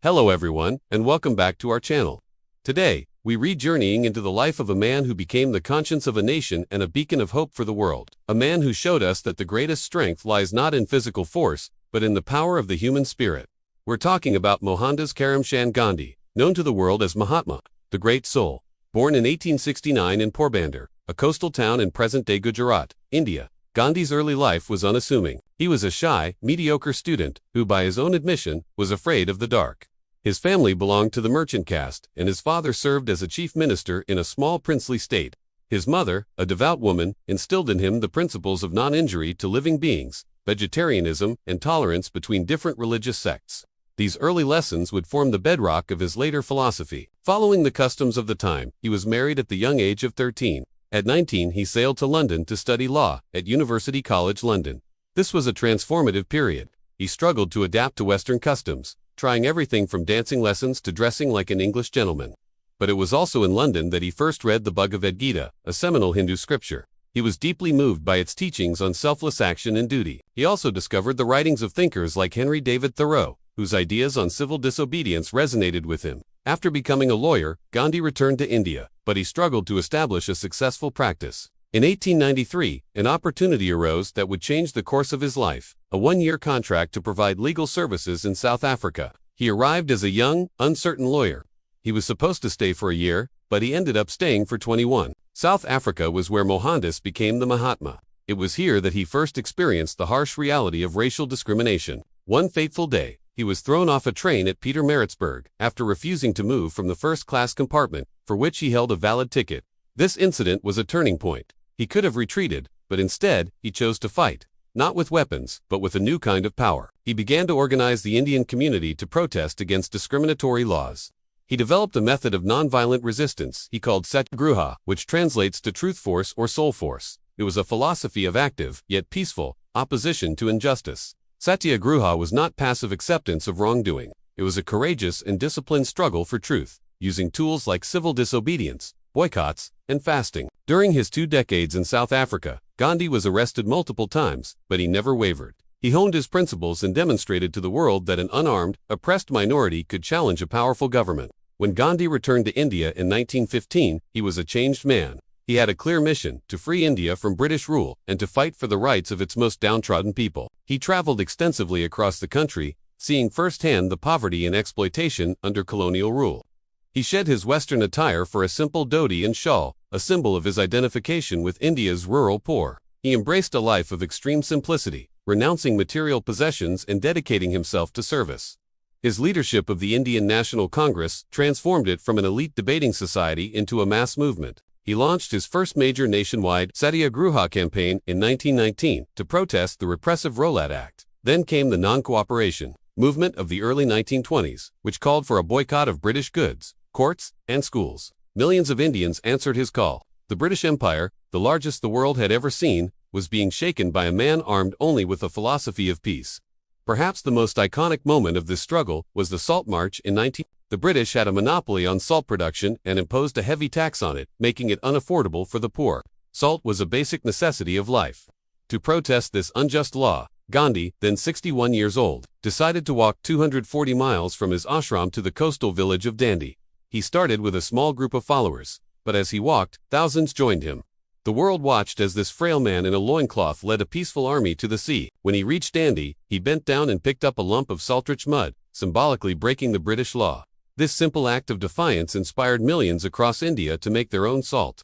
Hello everyone, and welcome back to our channel. Today, we read journeying into the life of a man who became the conscience of a nation and a beacon of hope for the world. A man who showed us that the greatest strength lies not in physical force, but in the power of the human spirit. We're talking about Mohandas Karamchand Gandhi, known to the world as Mahatma, the Great Soul. Born in 1869 in Porbandar, a coastal town in present-day Gujarat, India, Gandhi's early life was unassuming. He was a shy, mediocre student who, by his own admission, was afraid of the dark. His family belonged to the merchant caste, and his father served as a chief minister in a small princely state. His mother, a devout woman, instilled in him the principles of non-injury to living beings, vegetarianism, and tolerance between different religious sects. These early lessons would form the bedrock of his later philosophy. Following the customs of the time, he was married at the young age of 13. At 19, he sailed to London to study law at University College London. This was a transformative period. He struggled to adapt to Western customs, trying everything from dancing lessons to dressing like an English gentleman. But it was also in London that he first read the Bhagavad Gita, a seminal Hindu scripture. He was deeply moved by its teachings on selfless action and duty. He also discovered the writings of thinkers like Henry David Thoreau, whose ideas on civil disobedience resonated with him. After becoming a lawyer, Gandhi returned to India, but he struggled to establish a successful practice. In 1893, an opportunity arose that would change the course of his life, a one-year contract to provide legal services in South Africa. He arrived as a young, uncertain lawyer. He was supposed to stay for a year, but he ended up staying for 21. South Africa was where Mohandas became the Mahatma. It was here that he first experienced the harsh reality of racial discrimination. One fateful day, he was thrown off a train at Pietermaritzburg after refusing to move from the first-class compartment, for which he held a valid ticket. This incident was a turning point. He could have retreated, but instead, he chose to fight. Not with weapons, but with a new kind of power. He began to organize the Indian community to protest against discriminatory laws. He developed a method of nonviolent resistance he called Satyagraha, which translates to truth force or soul force. It was a philosophy of active, yet peaceful, opposition to injustice. Satyagraha was not passive acceptance of wrongdoing. It was a courageous and disciplined struggle for truth, using tools like civil disobedience, boycotts, and fasting. During his 2 decades in South Africa, Gandhi was arrested multiple times, but he never wavered. He honed his principles and demonstrated to the world that an unarmed, oppressed minority could challenge a powerful government. When Gandhi returned to India in 1915, he was a changed man. He had a clear mission to free India from British rule and to fight for the rights of its most downtrodden people. He traveled extensively across the country, seeing firsthand the poverty and exploitation under colonial rule. He shed his Western attire for a simple dhoti and shawl, a symbol of his identification with India's rural poor. He embraced a life of extreme simplicity, renouncing material possessions and dedicating himself to service. His leadership of the Indian National Congress transformed it from an elite debating society into a mass movement. He launched his first major nationwide Satyagraha campaign in 1919 to protest the repressive Rowlatt Act. Then came the non-cooperation movement of the early 1920s, which called for a boycott of British goods, courts, and schools. Millions of Indians answered his call. The British Empire, the largest the world had ever seen, was being shaken by a man armed only with a philosophy of peace. Perhaps the most iconic moment of this struggle was the Salt March in 19... The British had a monopoly on salt production and imposed a heavy tax on it, making it unaffordable for the poor. Salt was a basic necessity of life. To protest this unjust law, Gandhi, then 61 years old, decided to walk 240 miles from his ashram to the coastal village of Dandi. He started with a small group of followers, but as he walked, thousands joined him. The world watched as this frail man in a loincloth led a peaceful army to the sea. When he reached Dandi, he bent down and picked up a lump of salt-rich mud, symbolically breaking the British law. This simple act of defiance inspired millions across India to make their own salt,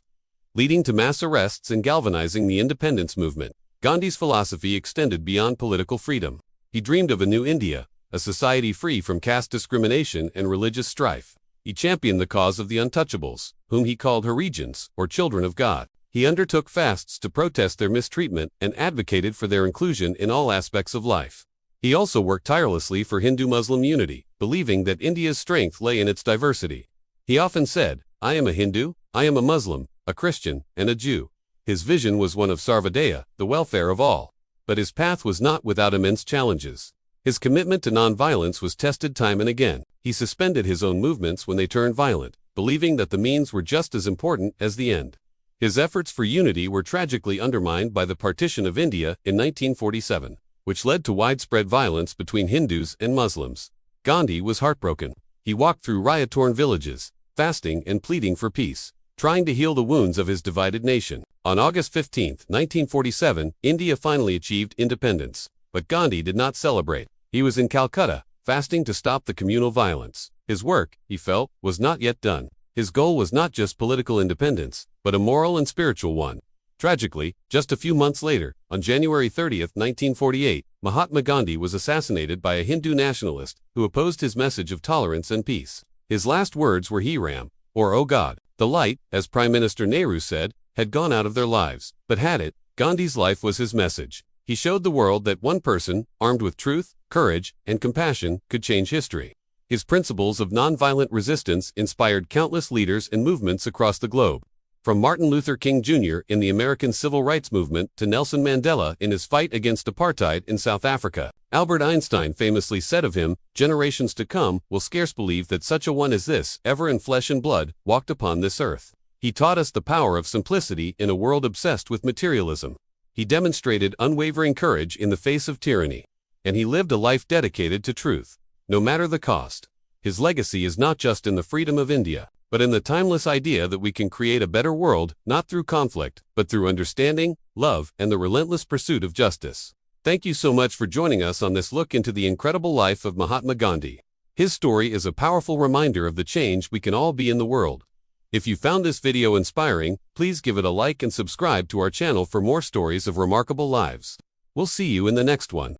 leading to mass arrests and galvanizing the independence movement. Gandhi's philosophy extended beyond political freedom. He dreamed of a new India, a society free from caste discrimination and religious strife. He championed the cause of the untouchables, whom he called Harijans, or children of God. He undertook fasts to protest their mistreatment and advocated for their inclusion in all aspects of life. He also worked tirelessly for Hindu-Muslim unity, believing that India's strength lay in its diversity. He often said, "I am a Hindu, I am a Muslim, a Christian, and a Jew." His vision was one of Sarvodaya, the welfare of all. But his path was not without immense challenges. His commitment to nonviolence was tested time and again. He suspended his own movements when they turned violent, believing that the means were just as important as the end. His efforts for unity were tragically undermined by the partition of India in 1947. Which led to widespread violence between Hindus and Muslims. Gandhi was heartbroken. He walked through riot-torn villages, fasting and pleading for peace, trying to heal the wounds of his divided nation. On August 15, 1947, India finally achieved independence. But Gandhi did not celebrate. He was in Calcutta, fasting to stop the communal violence. His work, he felt, was not yet done. His goal was not just political independence, but a moral and spiritual one. Tragically, just a few months later, on January 30, 1948, Mahatma Gandhi was assassinated by a Hindu nationalist who opposed his message of tolerance and peace. His last words were "He Ram," or "Oh God." The light, as Prime Minister Nehru said, had gone out of their lives. But had it, Gandhi's life was his message. He showed the world that one person, armed with truth, courage, and compassion, could change history. His principles of nonviolent resistance inspired countless leaders and movements across the globe. From Martin Luther King Jr. in the American Civil Rights Movement to Nelson Mandela in his fight against apartheid in South Africa. Albert Einstein famously said of him, "Generations to come will scarce believe that such a one as this, ever in flesh and blood, walked upon this earth." He taught us the power of simplicity in a world obsessed with materialism. He demonstrated unwavering courage in the face of tyranny. And he lived a life dedicated to truth, no matter the cost. His legacy is not just in the freedom of India, but in the timeless idea that we can create a better world, not through conflict, but through understanding, love, and the relentless pursuit of justice. Thank you so much for joining us on this look into the incredible life of Mahatma Gandhi. His story is a powerful reminder of the change we can all be in the world. If you found this video inspiring, please give it a like and subscribe to our channel for more stories of remarkable lives. We'll see you in the next one.